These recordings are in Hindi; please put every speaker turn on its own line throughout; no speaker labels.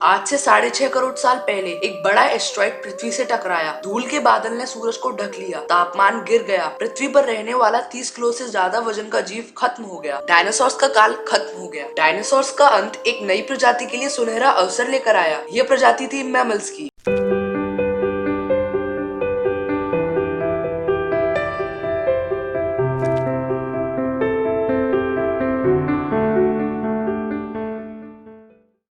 आज से 6.5 करोड़ साल पहले एक बड़ा एस्ट्रॉइड पृथ्वी से टकराया। धूल के बादल ने सूरज को ढक लिया, तापमान गिर गया, पृथ्वी पर रहने वाला 30 किलो से ज्यादा वजन का जीव खत्म हो गया। डायनासोर्स का काल खत्म हो गया। डायनासोर्स का अंत एक नई प्रजाति के लिए सुनहरा अवसर लेकर आया। यह प्रजाति थी मैमल्स की।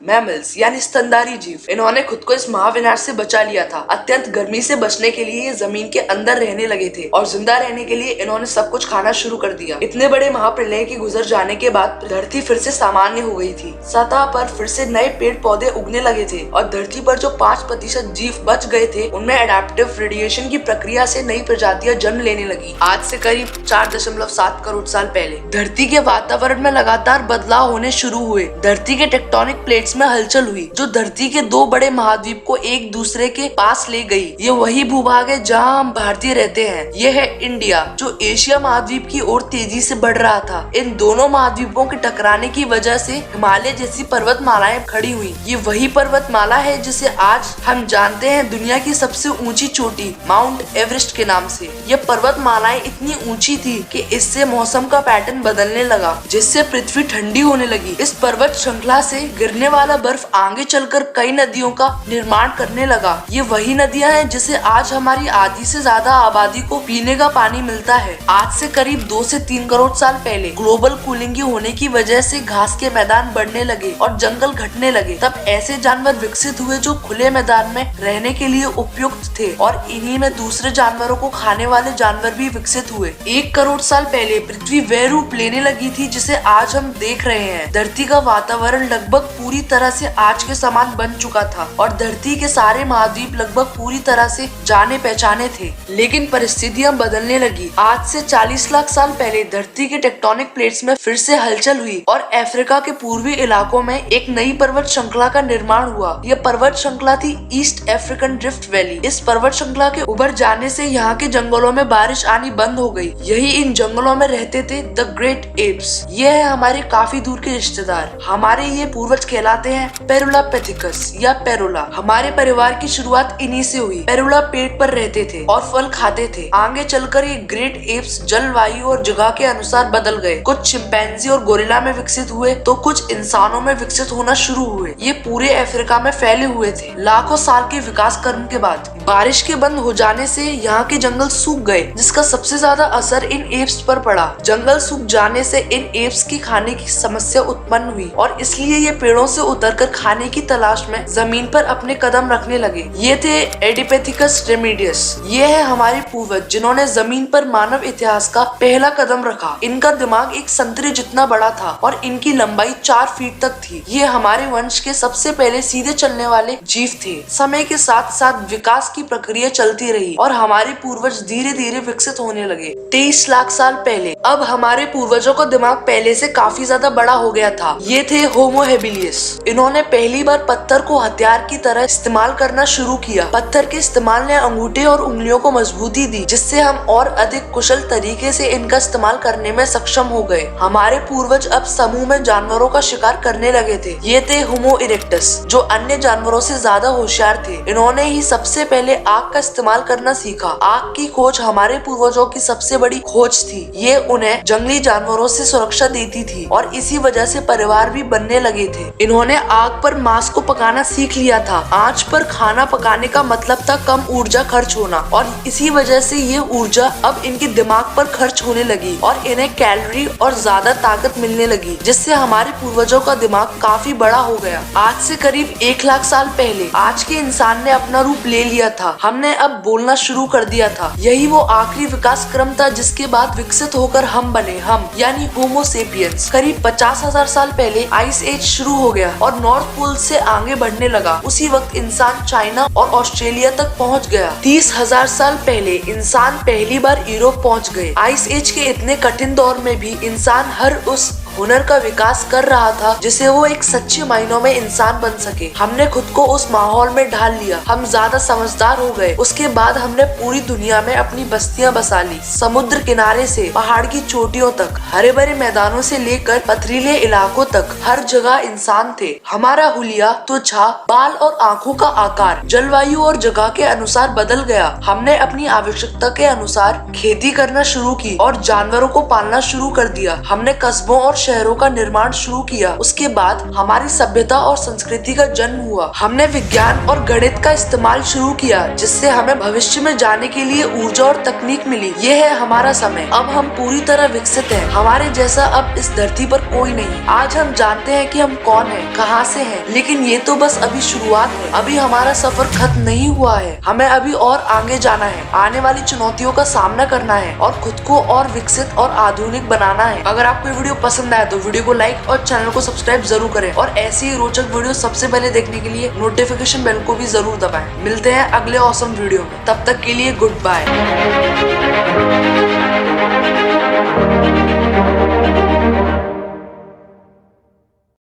मैमल्स यानी स्तनधारी जीव, इन्होंने खुद को इस महाविनाश से बचा लिया था। अत्यंत गर्मी से बचने के लिए ये जमीन के अंदर रहने लगे थे और जिंदा रहने के लिए इन्होंने सब कुछ खाना शुरू कर दिया। इतने बड़े महाप्रलय के गुजर जाने के बाद धरती फिर से सामान्य हो गई थी। सतह पर फिर से नए पेड़ पौधे उगने लगे थे और धरती पर जो 5% जीव बच गए थे उनमें एडेप्टिव रेडिएशन की प्रक्रिया से नई प्रजातियां जन्म लेने लगी। आज से करीब 4.7 करोड़ साल पहले धरती के वातावरण में लगातार बदलाव होने शुरू हुए। धरती के टेक्टोनिक प्लेट्स में हलचल हुई जो धरती के दो बड़े महाद्वीप को एक दूसरे के पास ले गई। ये वही भूभाग है जहां हम भारतीय रहते हैं। ये है इंडिया, जो एशिया महाद्वीप की ओर तेजी से बढ़ रहा था। इन दोनों महाद्वीपों के टकराने की वजह से हिमालय जैसी पर्वतमालाएं खड़ी हुई। ये वही पर्वतमाला है जिसे आज हम जानते हैं दुनिया की सबसे ऊंची चोटी माउंट एवरेस्ट के नाम से। ये पर्वतमालाएं इतनी ऊंची थी कि इससे मौसम का पैटर्न बदलने लगा, जिससे पृथ्वी ठंडी होने लगी। इस पर्वत श्रृंखला से गिरने वाला बर्फ आगे चलकर कई नदियों का निर्माण करने लगा। ये वही नदियां हैं जिसे आज हमारी आधी से ज्यादा आबादी को पीने का पानी मिलता है। आज से करीब 2 से 3 करोड़ साल पहले ग्लोबल कूलिंग होने की वजह से घास के मैदान बढ़ने लगे और जंगल घटने लगे। तब ऐसे जानवर विकसित हुए जो खुले मैदान में रहने के लिए उपयुक्त थे और इन्हीं में दूसरे जानवरों को खाने वाले जानवर भी विकसित हुए। 1 करोड़ साल पहले पृथ्वी वह रूप लेने लगी थी जिसे आज हम देख रहे हैं। धरती का वातावरण लगभग पूरी तरह से आज के समान बन चुका था और धरती के सारे महाद्वीप लगभग पूरी तरह से जाने पहचाने थे। लेकिन परिस्थितियां बदलने लगी। आज से 40 लाख साल पहले धरती के टेक्टोनिक प्लेट्स में फिर से हलचल हुई और अफ्रीका के पूर्वी इलाकों में एक नई पर्वत श्रृंखला का निर्माण हुआ। यह पर्वत श्रृंखला थी ईस्ट अफ्रीकन ड्रिफ्ट वैली। इस पर्वत श्रृंखला के उभर जाने से यहाँ के जंगलों में बारिश आनी बंद हो गई। यही इन जंगलों में रहते थे द ग्रेट एप्स। ये है हमारे काफी दूर के रिश्तेदार। हमारे ये पूर्वज कहलाते हैं पेरुलापेथिकस या पेरुला। हमारे परिवार की शुरुआत इन्हीं से हुई। पेरुला पेड़ पर रहते थे और फल खाते थे। आगे चलकर ये ग्रेट एप्स जलवायु और जगह के अनुसार बदल गए। कुछ चिंपैंजी और गोरिल्ला में विकसित हुए तो कुछ इंसानों में विकसित होना शुरू हुए। ये पूरे अफ्रीका में फैले हुए थे। लाखों साल के विकास कर्म के बाद बारिश के बंद हो जाने से यहाँ के जंगल सूख गए, जिसका सबसे ज्यादा असर इन एप्स पर पड़ा। जंगल सूख जाने से इन एप्स की खाने की समस्या उत्पन्न हुई और इसलिए ये पेड़ों से उतरकर खाने की तलाश में जमीन पर अपने कदम रखने लगे। ये थे एडिपेथिकस रेमिडियस। ये है हमारे पूर्वज जिन्होंने जमीन पर मानव इतिहास का पहला कदम रखा। इनका दिमाग एक संतरे जितना बड़ा था और इनकी लंबाई 4 फीट तक थी। ये हमारे वंश के सबसे पहले सीधे चलने वाले जीव थे। समय के साथ साथ विकास की प्रक्रिया चलती रही और हमारे पूर्वज धीरे धीरे विकसित होने लगे। 23 लाख साल पहले अब हमारे पूर्वजों का दिमाग पहले से काफी ज्यादा बड़ा हो गया था। ये थे होमो हेबिलियस। इन्होंने पहली बार पत्थर को हथियार की तरह इस्तेमाल करना शुरू किया। पत्थर के इस्तेमाल ने अंगूठे और उंगलियों को मजबूती दी, जिससे हम और अधिक कुशल तरीके से इनका इस्तेमाल करने में सक्षम हो गए। हमारे पूर्वज अब समूह में जानवरों का शिकार करने लगे थे। ये थे होमो इरेक्टस, जो अन्य जानवरों से ज्यादा होशियार थे। इन्होंने ही सबसे पहले आग का इस्तेमाल करना सीखा। आग की खोज हमारे पूर्वजों की सबसे बड़ी खोज थी। ये उन्हें जंगली जानवरों से सुरक्षा देती थी और इसी वजह से परिवार भी बनने लगे थे। इन्होंने आग पर मांस को पकाना सीख लिया था। आंच पर खाना पकाने का मतलब था कम ऊर्जा खर्च होना और इसी वजह से ये ऊर्जा अब इनके दिमाग पर खर्च होने लगी और इन्हें कैलोरी और ज्यादा ताकत मिलने लगी, जिससे हमारे पूर्वजों का दिमाग काफी बड़ा हो गया। आज से करीब 1 लाख साल पहले आज के इंसान ने अपना रूप ले लिया था। हमने अब बोलना शुरू कर दिया था। यही वो आखिरी विकास क्रम था जिसके बाद विकसित होकर हम बने, हम यानी होमो सेपियंस। करीब 50,000 साल पहले आइस एज शुरू हो गया और नॉर्थ पोल से आगे बढ़ने लगा। उसी वक्त इंसान चाइना और ऑस्ट्रेलिया तक पहुंच गया। 30,000 साल पहले इंसान पहली बार यूरोप पहुंच गए। आइस एज के इतने कठिन दौर में भी इंसान हर उस हुनर का विकास कर रहा था जिससे वो एक सच्चे मायनों में इंसान बन सके। हमने खुद को उस माहौल में ढाल लिया, हम ज्यादा समझदार हो गए। उसके बाद हमने पूरी दुनिया में अपनी बस्तियां बसा ली, समुद्र किनारे से पहाड़ की चोटियों तक, हरे भरे मैदानों से लेकर पथरीले इलाकों तक, हर जगह इंसान थे। हमारा हुलिया, त्वचा, बाल और आंखों का आकार जलवायु और जगह के अनुसार बदल गया। हमने अपनी आवश्यकता के अनुसार खेती करना शुरू की और जानवरों को पालना शुरू कर दिया। हमने कस्बों और शहरों का निर्माण शुरू किया। उसके बाद हमारी सभ्यता और संस्कृति का जन्म हुआ। हमने विज्ञान और गणित का इस्तेमाल शुरू किया जिससे हमें भविष्य में जाने के लिए ऊर्जा और तकनीक मिली। ये है हमारा समय। अब हम पूरी तरह विकसित हैं। हमारे जैसा अब इस धरती पर कोई नहीं। आज हम जानते हैं कि हम कौन हैं, कहां से हैं, लेकिन ये तो बस अभी शुरुआत है। अभी हमारा सफर खत्म नहीं हुआ है। हमें अभी और आगे जाना है, आने वाली चुनौतियों का सामना करना है और खुद को और विकसित और आधुनिक बनाना है। अगर आपको ये वीडियो पसंद आया तो वीडियो को लाइक और चैनल को सब्सक्राइब जरूर करें और ऐसी ही रोचक वीडियो सबसे पहले देखने के लिए नोटिफिकेशन बेल को भी जरूर दबाएं। मिलते हैं अगले ऑसम वीडियो में, तब तक के लिए गुड बाय।